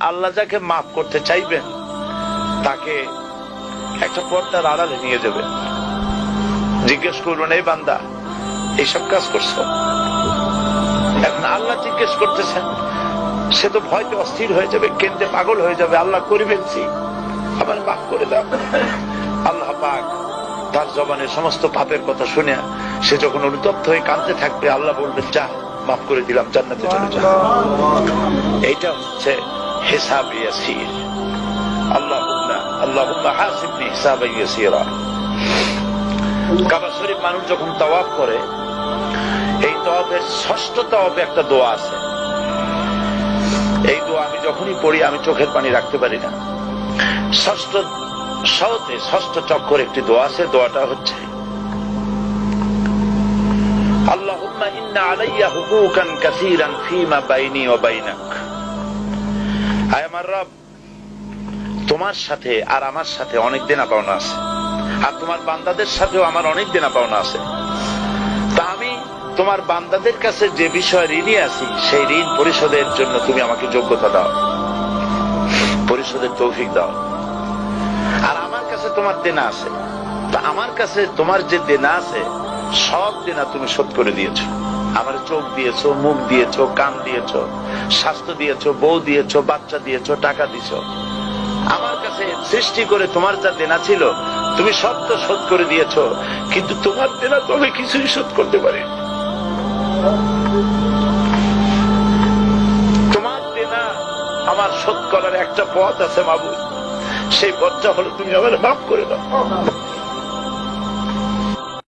আল্লাহ যাকে মাফ করতে চাইবেন তাকে একটা পর্দার আড়ালে নিয়ে যাবেন, জিজ্ঞেস করবেন, এই বান্দা এইসব কাজ করছো? এখন আল্লাহ জিজ্ঞেস করতেছেন, সে তো ভয়তে অস্থির হয়ে যাবে, কেন্দ্রে পাগল হয়ে যাবে, আল্লাহ করিবেনছি, আবার মাফ করে দাও। আল্লাহ পাক তার জবানে সমস্ত পাপের কথা শুনে সে যখন অনুতপ্ত হয়ে কাঁদতে থাকবে, আল্লাহ বলবেন, যা মাফ করে দিলাম, জান্নাতে চলে যা। এইটা হচ্ছে হিসাব ইয়াসির। আল্লাহুম্মা হাসিবনি হিসাবান ইয়াসিরা। কাবা শরীফ মানুষ যখন তাওয়াফ করে, এই তাওয়াফের ষষ্ঠ তাওয়াফে একটা দোয়া আছে। এই দোয়া আমি যখনই পড়ি আমি চোখের পানি রাখতে পারি না। ষষ্ঠ চক্কর একটি দোয়া আছে, দোয়াটা হচ্ছে, আল্লাহুম্মা ইন্না আলাইয়া হুকুকান কাসীরান ফীমা বাইনি ওয়া বাইনাক। আয় আমার রব, তোমার সাথে আর আমার সাথে অনেক দেনা পাওনা আছে, আর তোমার বান্দাদের সাথেও আমার অনেক দেনা পাওনা আছে। তা আমি তোমার বান্দাদের কাছে যে বিষয় ঋণী আছি, সেই ঋণ পরিশোধের জন্য তুমি আমাকে যোগ্যতা দাও, পরিশোধের তৌফিক দাও। আর আমার কাছে তোমার দেনা আছে, তা আমার কাছে তোমার যে দেনা আছে সব দেনা তুমি শোধ করে দিয়েছো। আমার চোখ দিয়েছো, মুখ দিয়েছো, কান দিয়েছো, স্বাস্থ্য দিয়েছো, বউ দিয়েছো, বাচ্চা দিয়েছো, টাকা দিয়েছো। আমার কাছে সৃষ্টি করে তোমার যা দেনা ছিল তুমি সব তো শোধ করে দিয়েছো, কিন্তু তোমার দেনা তো আমি কিছুই শোধ করতে পারি। তোমার দেনা আমার শোধ করার একটা পথ আছে মাবুদ, সেই পথটা হলো তুমি আমার মাফ করে দাও।